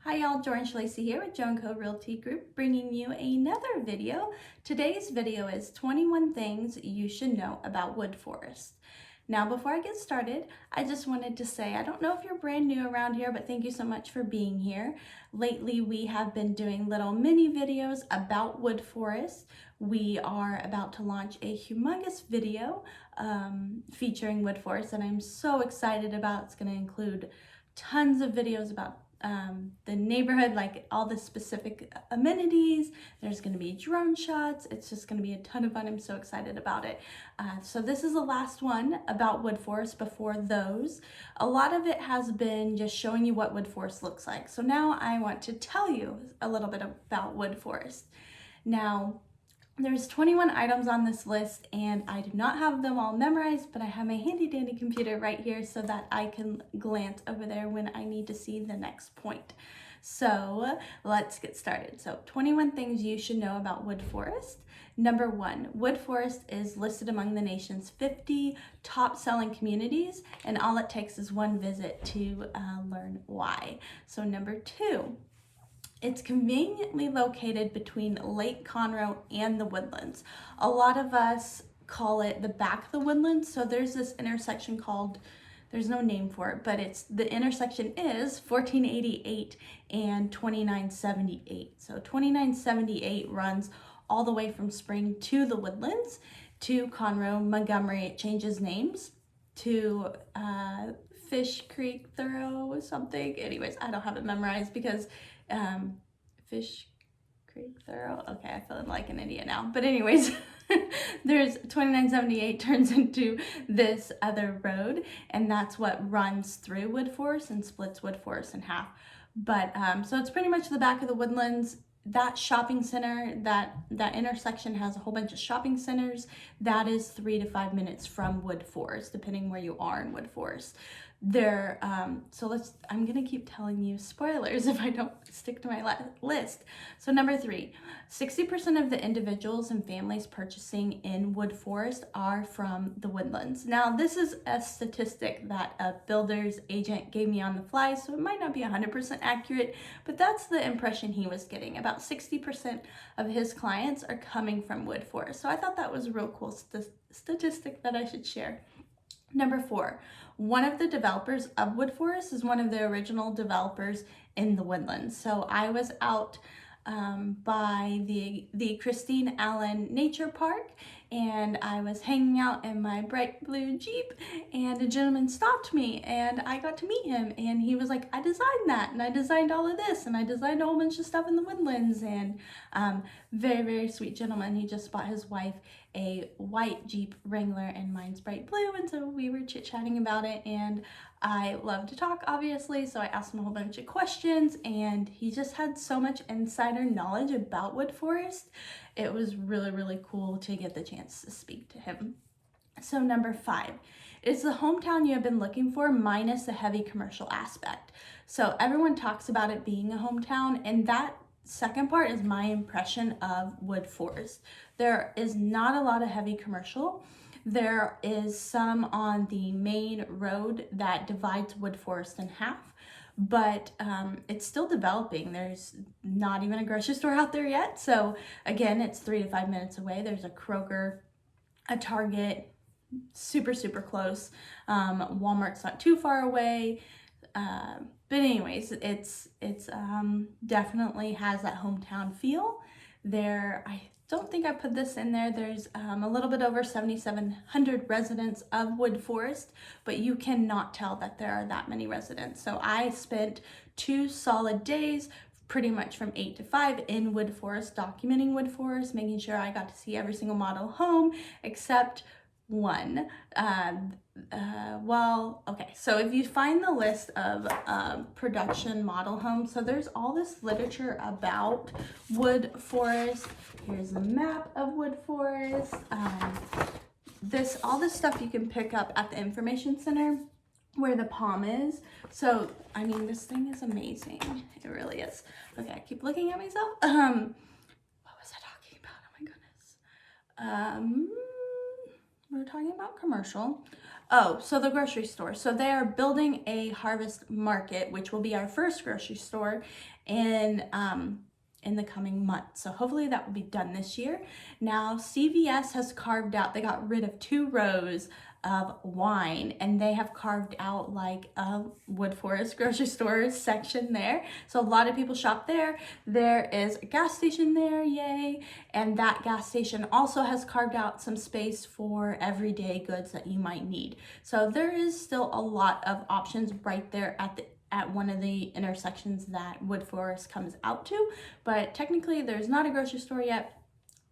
Hi y'all, Jordan Lacey here with Joan Co Realty Group, bringing you another video. Today's video is 21 things you should know about Woodforest. Now, before I get started, I just wanted to say, I don't know if you're brand new around here, but thank you so much for being here. Lately, we have been doing little mini videos about Woodforest. We are about to launch a humongous video featuring Woodforest, and I'm so excited about. It's going to include tons of videos about the neighborhood, like all the specific amenities. There's going to be drone shots. It's just going to be a ton of fun. I'm so excited about it. So this is the last one about Woodforest. Before those, a lot of it has been just showing you what Woodforest looks like. So now I want to tell you a little bit about Woodforest. Now, there's 21 items on this list, and I do not have them all memorized, but I have my handy dandy computer right here so that I can glance over there when I need to see the next point. So let's get started. So 21 things you should know about Woodforest. Number 1, Woodforest is listed among the nation's 50 top selling communities, and all it takes is one visit to learn why. So number 2, it's conveniently located between Lake Conroe and the Woodlands. A lot of us call it the back of the Woodlands. So there's this intersection called, there's no name for it, but the intersection is 1488 and 2978. So 2978 runs all the way from Spring to the Woodlands to Conroe, Montgomery. It changes names to Fish Creek Thorough something. Anyways, I don't have it memorized because Fish Creek Thorough. Okay, I feel like an idiot now. But anyways, there's 2978 turns into this other road, and that's what runs through Woodforest and splits Woodforest in half. But so it's pretty much the back of the Woodlands. That shopping center, that intersection has a whole bunch of shopping centers. That is 3 to 5 minutes from Woodforest, depending where you are in Woodforest. I'm gonna keep telling you spoilers if I don't stick to my list. So number 3, 60% of the individuals and families purchasing in Woodforest are from the Woodlands. Now, this is a statistic that a builder's agent gave me on the fly, so it might not be 100% accurate, but that's the impression he was getting. About 60% of his clients are coming from Woodforest. So I thought that was a real cool statistic that I should share. Number 4, one of the developers of Woodforest is one of the original developers in the Woodlands. So I was out by the Christine Allen Nature Park, and I was hanging out in my bright blue Jeep, and a gentleman stopped me, and I got to meet him, and he was like, I designed that, and I designed all of this, and I designed a whole bunch of stuff in the Woodlands, and very, very sweet gentleman. He just bought his wife a white Jeep Wrangler, and mine's bright blue, and so we were chit-chatting about it, and I love to talk, obviously, so I asked him a whole bunch of questions, and he just had so much insider knowledge about Woodforest. It was really, really cool to get the chance to speak to him. So number 5, it's the hometown you have been looking for minus the heavy commercial aspect. So everyone talks about it being a hometown, and that second part is my impression of Woodforest. There is not a lot of heavy commercial. There is some on the main road that divides Woodforest in half, but it's still developing. There's not even a grocery store out there yet. So again, it's 3 to 5 minutes away. There's a Kroger, a Target, super, super close. Walmart's not too far away. But anyways, it's definitely has that hometown feel. I don't think I put this in there. There's a little bit over 7,700 residents of Woodforest, but you cannot tell that there are that many residents. So I spent 2 solid days, pretty much from 8 to 5 in Woodforest, documenting Woodforest, making sure I got to see every single model home except one. Okay, so if you find the list of production model homes, so there's all this literature about Woodforest. Here's a map of Woodforest. All this stuff you can pick up at the information center where the palm is. So, I mean, this thing is amazing. It really is. Okay, I keep looking at myself. What was I talking about? Oh my goodness. We were talking about commercial. Oh, so the grocery store. So they are building a harvest market, which will be our first grocery store in the coming months. So hopefully that will be done this year. Now CVS has carved out, they got rid of 2 rows of wine, and they have carved out like a Woodforest grocery store section there. So a lot of people shop there. There is a gas station there, yay. And that gas station also has carved out some space for everyday goods that you might need. So there is still a lot of options right there at one of the intersections that Woodforest comes out to, but technically there's not a grocery store yet.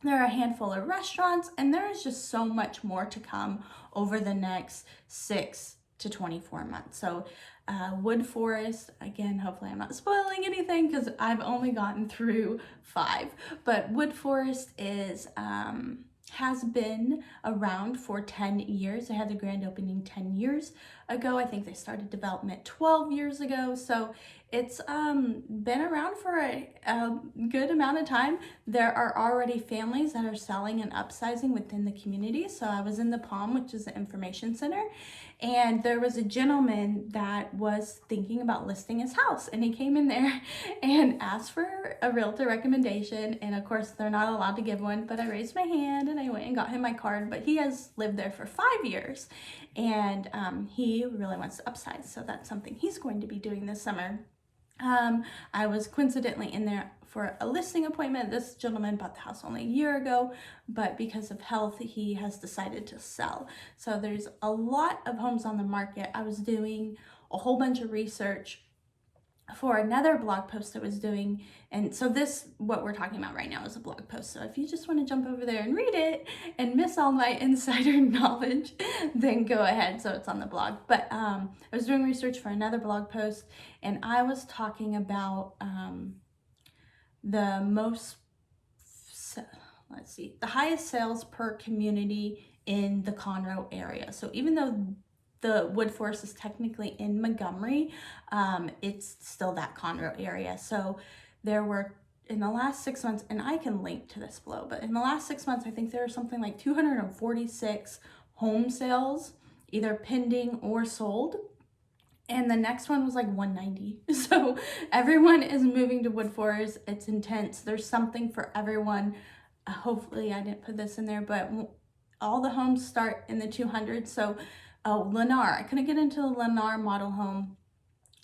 There are a handful of restaurants, and there is just so much more to come over the next 6 to 24 months. So Woodforest, again, hopefully I'm not spoiling anything because I've only gotten through 5, but Woodforest is has been around for 10 years. They had the grand opening 10 years ago. I think they started development 12 years ago. So it's been around for a good amount of time. There are already families that are selling and upsizing within the community. So I was in the Palm, which is the information center, and there was a gentleman that was thinking about listing his house, and he came in there and asked for a realtor recommendation, and of course they're not allowed to give one, but I raised my hand and I went and got him my card. But he has lived there for 5 years, and he really wants to upsize, so that's something he's going to be doing this summer. I was coincidentally in there for a listing appointment. This gentleman bought the house only a year ago, but because of health, he has decided to sell. So there's a lot of homes on the market. I was doing a whole bunch of research for another blog post I was doing, and so this, what we're talking about right now, is a blog post. So if you just want to jump over there and read it and miss all my insider knowledge, then go ahead. So it's on the blog. But I was doing research for another blog post, and I was talking about the highest sales per community in the Conroe area. So even though the Woodforest is technically in Montgomery, it's still that Conroe area. So there were, in the last 6 months, and I can link to this below, but in the last 6 months, I think there are something like 246 home sales, either pending or sold. And the next one was like 190. So everyone is moving to Woodforest. It's intense. There's something for everyone. Hopefully I didn't put this in there, but all the homes start in the 200s. So Lennar, I couldn't get into the Lennar model home.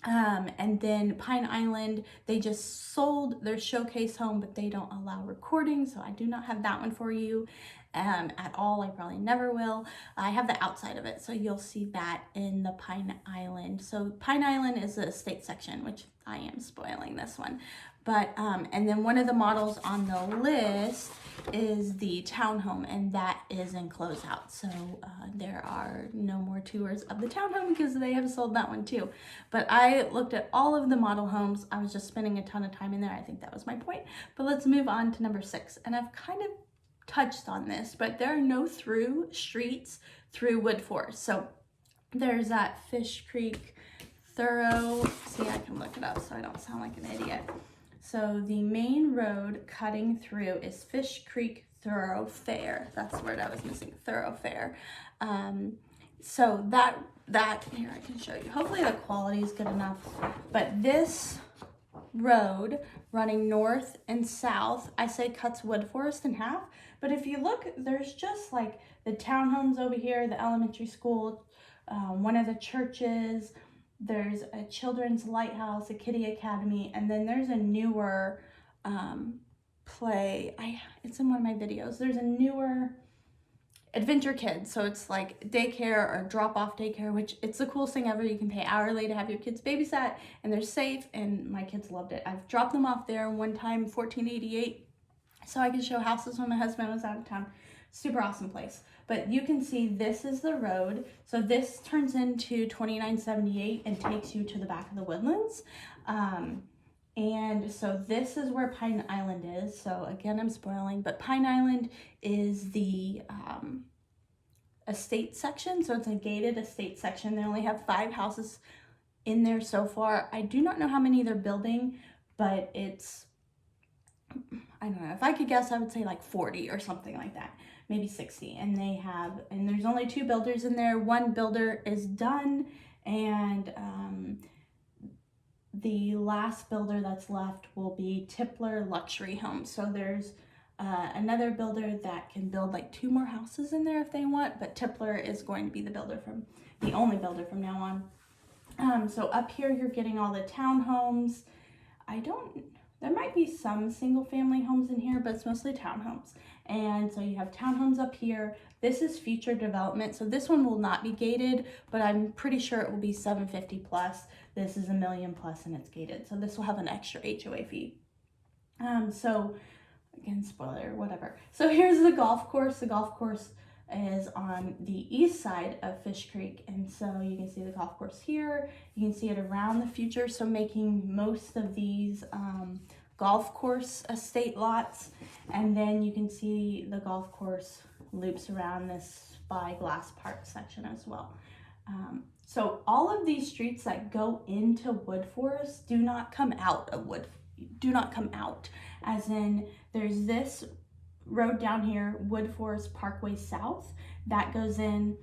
And then Pine Island, they just sold their showcase home, but they don't allow recording, so I do not have that one for you at all. I probably never will. I have the outside of it, so you'll see that in the Pine Island. So Pine Island is the estate section, which I am spoiling this one. But, and then one of the models on the list is the townhome, and that is in closeout. So there are no more tours of the townhome because they have sold that one too. But I looked at all of the model homes. I was just spending a ton of time in there. I think that was my point. But let's move on to number 6. And I've kind of touched on this, but there are no through streets through Woodforest. So there's that Fish Creek Thorough. See, I can look it up so I don't sound like an idiot. So the main road cutting through is Fish Creek Thoroughfare. That's the word I was missing, thoroughfare. So that here I can show you. Hopefully the quality is good enough. But this road running north and south, I say cuts Woodforest in half. But if you look, there's just like the townhomes over here, the elementary school, one of the churches. There's a children's lighthouse, a kiddie academy, and then there's a newer play. It's in one of my videos. There's a newer Adventure Kids, so it's like daycare or drop-off daycare, which it's the coolest thing ever. You can pay hourly to have your kids babysat, and they're safe, and my kids loved it. I've dropped them off there one time, $14.88, so I could show houses when my husband was out of town. Super awesome place. But you can see this is the road. So this turns into 2978 and takes you to the back of the Woodlands. And so this is where Pine Island is. So again, I'm spoiling, but Pine Island is the estate section. So it's a gated estate section. They only have 5 houses in there so far. I do not know how many they're building, but it's, I don't know. If I could guess, I would say like 40 or something like that. maybe 60, and there's only 2 builders in there. One builder is done, and the last builder that's left will be Tipler Luxury Homes. So there's another builder that can build like 2 more houses in there if they want, but Tipler is going to be the only builder from now on. So up here you're getting all the townhomes. There might be some single family homes in here, but it's mostly townhomes. And so you have townhomes up here. This is future development. So this one will not be gated, but I'm pretty sure it will be 750 plus. This is $1 million plus and it's gated. So this will have an extra HOA fee. So again, spoiler, whatever. So here's the golf course. The golf course is on the east side of Fish Creek, and so you can see the golf course here. You can see it around the future, so making most of these golf course estate lots, and then you can see the golf course loops around this Spyglass Park section as well. So all of these streets that go into Woodforest do not come out, as in there's this road down here, Woodforest Parkway South, that goes in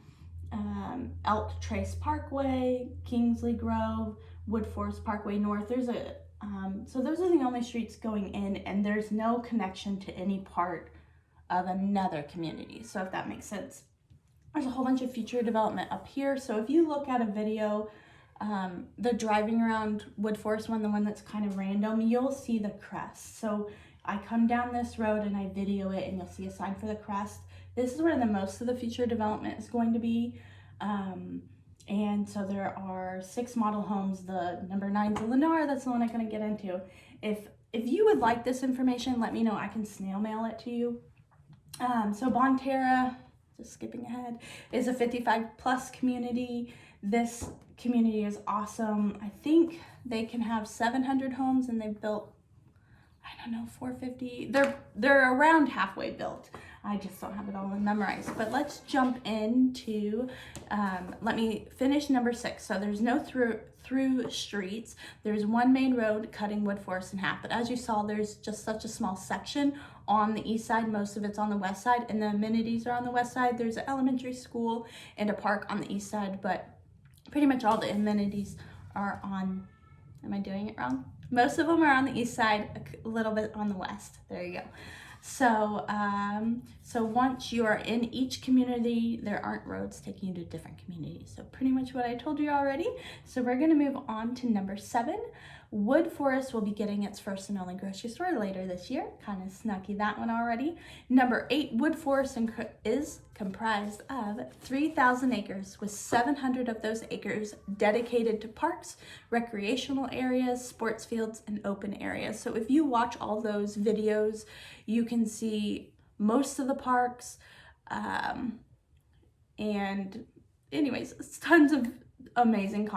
Elk Trace Parkway, Kingsley Grove, Woodforest Parkway North. So those are the only streets going in, and there's no connection to any part of another community. So if that makes sense. There's a whole bunch of future development up here. So if you look at a video, the driving around Woodforest one, the one that's kind of random, you'll see the crest. So I come down this road and I video it, and you'll see a sign for the crest. This is where most of the future development is going to be. And so there are 6 model homes. The number 9 is the Lennar. That's the one I'm going to get into. If you would like this information, let me know. I can snail mail it to you. So Bonterra, just skipping ahead, is a 55 plus community. This community is awesome. I think they can have 700 homes, and they've built, I don't know, 450. They're around halfway built. I just don't have it all memorized. But let's jump into, let me finish number 6. So there's no through streets. There's one main road cutting Woodforest in half. But as you saw, there's just such a small section on the east side. Most of it's on the west side, and the amenities are on the west side. There's an elementary school and a park on the east side, but pretty much all the amenities are on, am I doing it wrong? Most of them are on the east side, a little bit on the west. There you go. So, so once you are in each community, there aren't roads taking you to different communities. So pretty much what I told you already. So we're gonna move on to number 7. Woodforest will be getting its first and only grocery store later this year. Kind of snucky that one already. Number 8, Woodforest is comprised of 3,000 acres, with 700 of those acres dedicated to parks, recreational areas, sports fields, and open areas. So if you watch all those videos, you can see most of the parks. And anyways, it's tons of amazing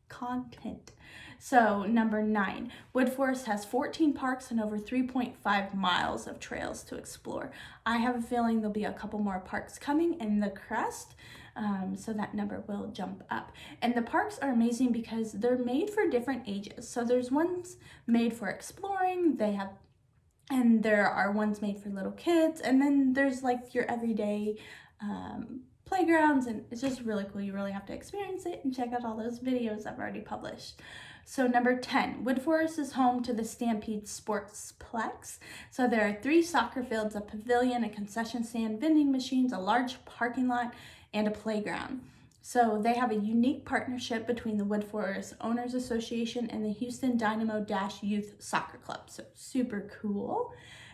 content. So number 9, Woodforest has 14 parks and over 3.5 miles of trails to explore. I have a feeling there'll be a couple more parks coming in the crest, so that number will jump up. And the parks are amazing because they're made for different ages. So there's ones made for exploring, and there are ones made for little kids, and then there's like your everyday playgrounds, and it's just really cool. You really have to experience it and check out all those videos I've already published. So number 10, Woodforest is home to the Stampede Sports Plex. So there are 3 soccer fields, a pavilion, a concession stand, vending machines, a large parking lot, and a playground. So they have a unique partnership between the Woodforest Owners Association and the Houston Dynamo Youth Soccer Club. So super cool.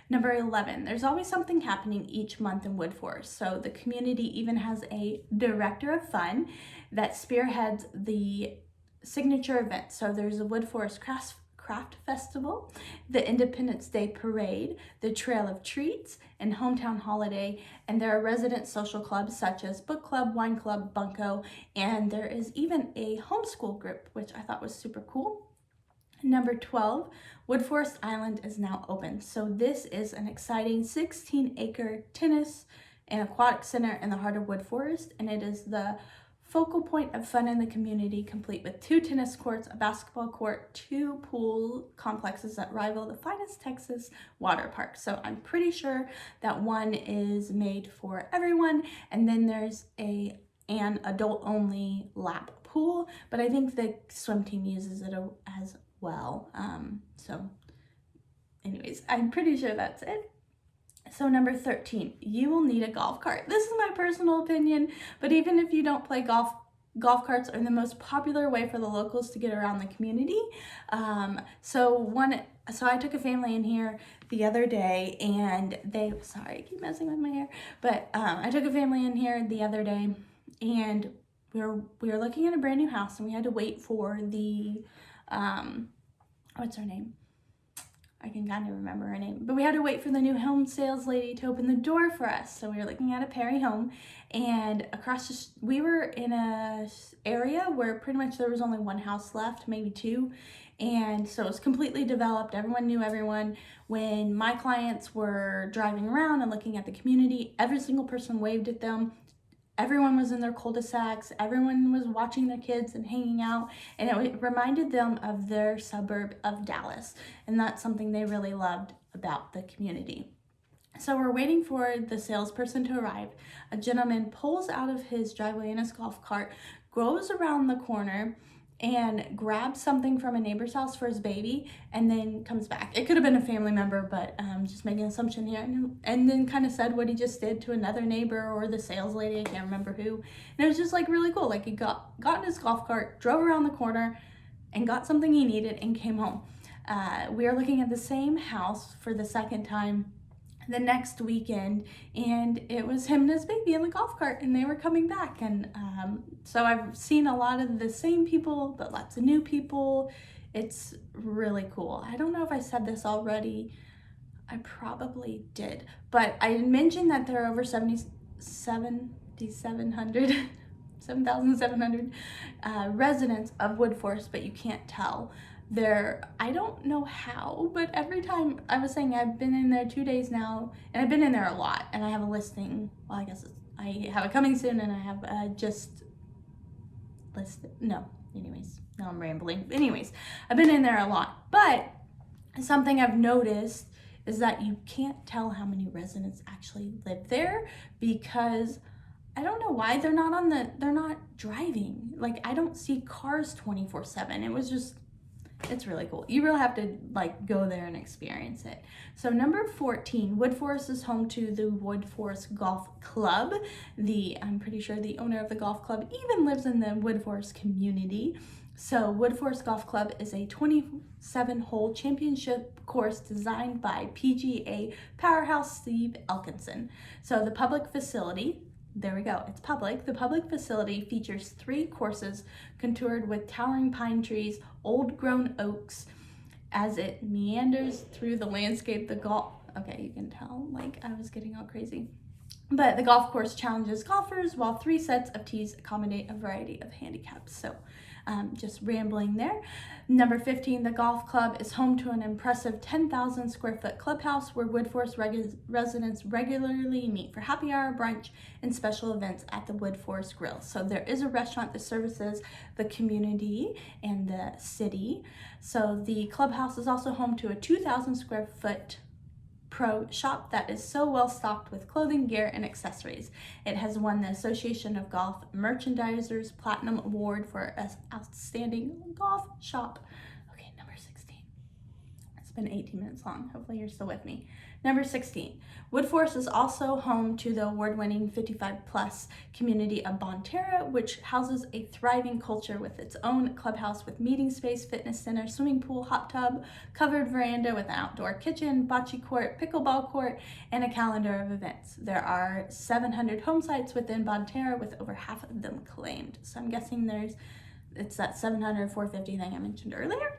Number 11, there's always something happening each month in Woodforest. So the community even has a director of fun that spearheads the signature event. So there's a Woodforest Craft Festival, the Independence Day Parade, the Trail of Treats, and Hometown Holiday. And there are resident social clubs such as Book Club, Wine Club, Bunko, and there is even a homeschool group, which I thought was super cool. Number 12, Woodforest Island is now open. So this is an exciting 16-acre tennis and aquatic center in the heart of Woodforest, and it is the focal point of fun in the community, complete with 2 tennis courts, a basketball court, 2 pool complexes that rival the finest Texas water parks. So I'm pretty sure that one is made for everyone, and then there's an adult-only lap pool, but I think the swim team uses it as well. So anyways, I'm pretty sure that's it. So number 13, you will need a golf cart. This is my personal opinion, but even if you don't play golf carts are the most popular way for the locals to get around the community. So I took a family in here the other day, and sorry, I keep messing with my hair, but I took a family in here the other day, and we were looking at a brand new house, and we had to wait for the what's her name? I can kind of remember her name, but we had to wait for the new home sales lady to open the door for us. So we were looking at a Perry home, and we were in a area where pretty much there was only one house left, maybe 2. And so it was completely developed. Everyone knew everyone. When my clients were driving around and looking at the community, every single person waved at them. Everyone was in their cul-de-sacs. Everyone was watching their kids and hanging out. And it reminded them of their suburb of Dallas. And that's something they really loved about the community. So we're waiting for the salesperson to arrive. A gentleman pulls out of his driveway in his golf cart, goes around the corner, and grabs something from a neighbor's house for his baby, and then comes back. It could have been a family member, but just making an assumption here. And then kind of said what he just did to another neighbor or the sales lady, I can't remember who. And it was just like really cool. Like he got in his golf cart, drove around the corner, and got something he needed and came home. We are looking at the same house for the second time the next weekend, and it was him and his baby in the golf cart, and they were coming back. And so I've seen a lot of the same people, but lots of new people. It's really cool. I don't know if I said this already. I probably did, but I mentioned that there are over 7,700 residents of Woodforest, but you can't tell. I don't know how, but every time, I was saying I've been in there 2 days now, and I've been in there a lot, and I have a listing. Well, I guess I have it coming soon, and I have just listed. No, anyways, now I'm rambling. Anyways, I've been in there a lot, but something I've noticed is that you can't tell how many residents actually live there, because I don't know why they're not driving. Like, I don't see cars 24/7. It's really cool. You really have to go there and experience it. So number 14, Woodforest is home to the Woodforest Golf Club. I'm pretty sure the owner of the golf club even lives in the Woodforest community. So Woodforest Golf Club is a 27-hole championship course designed by PGA powerhouse Steve Elkinson. So the public facility, there we go, it's public. The public facility features 3 courses contoured with towering pine trees, old-grown oaks. As it meanders through the landscape, okay, you can tell, I was getting all crazy. But the golf course challenges golfers, while 3 sets of tees accommodate a variety of handicaps. So just rambling there. Number 15, the golf club is home to an impressive 10,000 square foot clubhouse where Woodforest residents regularly meet for happy hour, brunch, and special events at the Woodforest Grill. So there is a restaurant that services the community and the city. So the clubhouse is also home to a 2,000 square foot pro shop that is so well stocked with clothing, gear, and accessories. It has won the Association of Golf Merchandisers Platinum Award for Outstanding Golf Shop. Okay, number 16. It's been 18 minutes long. Hopefully you're still with me. Number 16. Woodforest is also home to the award-winning 55-plus community of Bonterra, which houses a thriving culture with its own clubhouse with meeting space, fitness center, swimming pool, hot tub, covered veranda with an outdoor kitchen, bocce court, pickleball court, and a calendar of events. There are 700 home sites within Bonterra, with over half of them claimed. So I'm guessing it's that 700, 450 thing I mentioned earlier.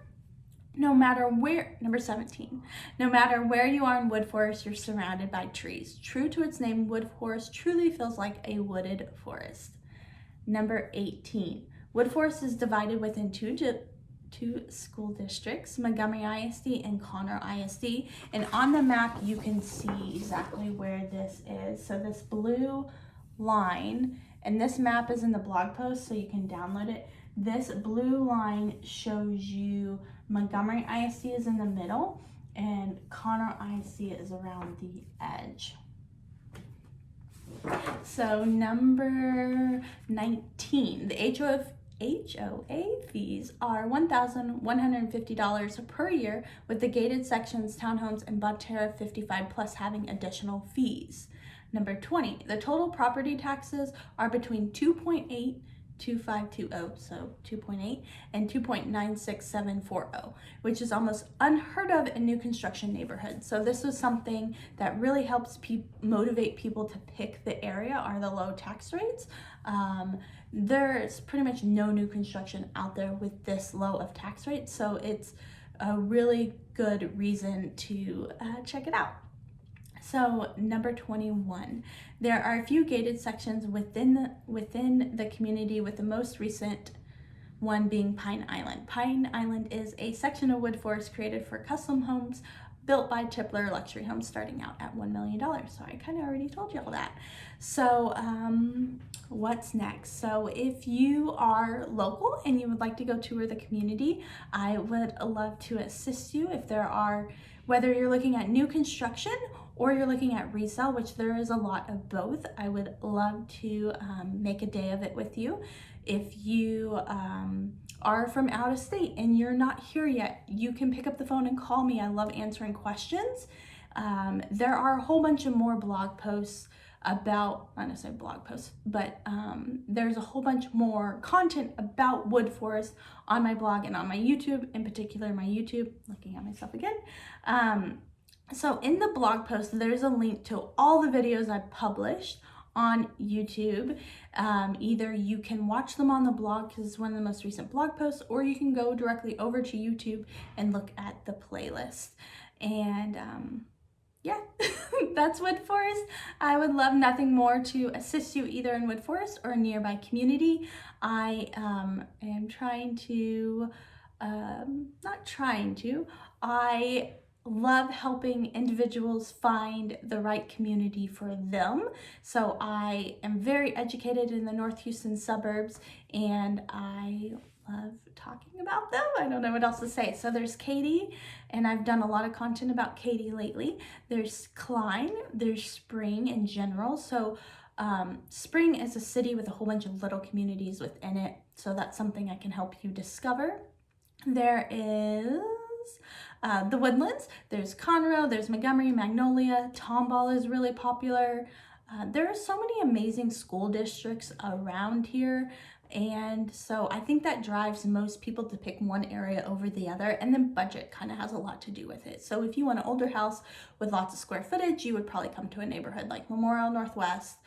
Number 17, no matter where you are in Woodforest, you're surrounded by trees. True to its name, Woodforest truly feels like a wooded forest. Number 18, Woodforest is divided within two school districts, Montgomery ISD and Conner ISD. And on the map, you can see exactly where this is. So this blue line And this map is in the blog post, so you can download it. This blue line shows you Montgomery ISD is in the middle, and Connor ISD is around the edge. So number 19, the HOA fees are $1,150 per year, with the gated sections, townhomes, and bud tariff 55 plus having additional fees. Number 20, the total property taxes are between 2.82520, so 2.8, and 2.96740, which is almost unheard of in new construction neighborhoods. So this is something that really helps motivate people to pick the area, are the low tax rates. There's pretty much no new construction out there with this low of tax rates, so it's a really good reason to check it out. So number 21, there are a few gated sections within the community, with the most recent one being Pine Island. Pine Island is a section of Woodforest created for custom homes built by Tipler luxury homes starting out at $1 million. So I kind of already told you all that. So what's next? So if you are local and you would like to go tour the community, I would love to assist you. If there are, whether you're looking at new construction or you're looking at resale, which there is a lot of both, I would love to make a day of it with you. If you are from out of state and you're not here yet, you can pick up the phone and call me. I love answering questions. There are a whole bunch of more blog posts about, not necessarily blog posts, but there's a whole bunch more content about Woodforest on my blog and on my YouTube, in particular my YouTube, looking at myself again. So in the blog post, there's a link to all the videos I published on YouTube. Either you can watch them on the blog because it's one of the most recent blog posts, or you can go directly over to YouTube and look at the playlist. And yeah, that's Woodforest. I would love nothing more to assist you either in Woodforest or a nearby community. I am I love helping individuals find the right community for them. So I am very educated in the North Houston suburbs, and I love talking about them. I don't know what else to say. So there's Katy, and I've done a lot of content about Katy lately. There's Klein, there's Spring in general. So Spring is a city with a whole bunch of little communities within it. So that's something I can help you discover. There is the Woodlands, there's Conroe, there's Montgomery, Magnolia, Tomball is really popular. There are so many amazing school districts around here, and so I think that drives most people to pick one area over the other, and then budget kind of has a lot to do with it. So if you want an older house with lots of square footage, you would probably come to a neighborhood like Memorial Northwest,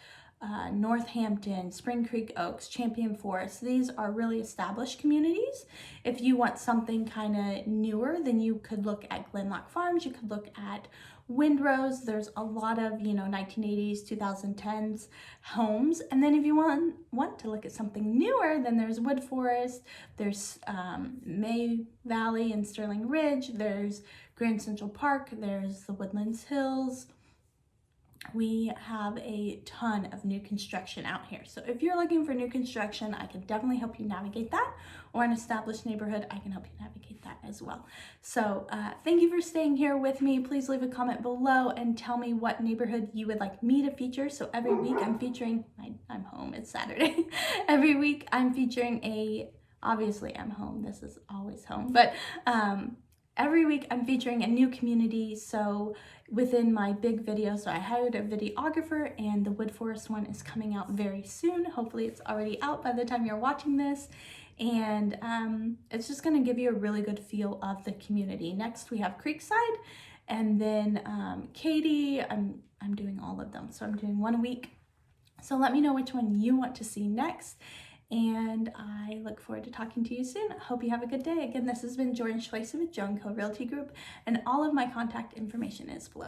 Northampton, Spring Creek Oaks, Champion Forest. These are really established communities. If you want something kind of newer, then you could look at Glenlock Farms, you could look at Windrose. There's a lot of, 1980s, 2010s homes. And then if you want to look at something newer, then there's Woodforest, there's May Valley and Sterling Ridge, there's Grand Central Park, there's the Woodlands Hills. We have a ton of new construction out here. So if you're looking for new construction, I can definitely help you navigate that, or an established neighborhood, I can help you navigate that as well. So thank you for staying here with me. Please leave a comment below and tell me what neighborhood you would like me to feature. So every week I'm featuring, I'm home, it's Saturday. Every week I'm featuring obviously I'm home, this is always home, but every week I'm featuring a new community. So within my big video, so I hired a videographer, and the Woodforest one is coming out very soon. Hopefully it's already out by the time you're watching this. And it's just gonna give you a really good feel of the community. Next we have Creekside, and then Katy. I'm doing all of them. So I'm doing one a week. So let me know which one you want to see next. And I look forward to talking to you soon. Hope you have a good day. Again, this has been Jordan Schweitzer with Joan Co. Realty Group, and all of my contact information is below.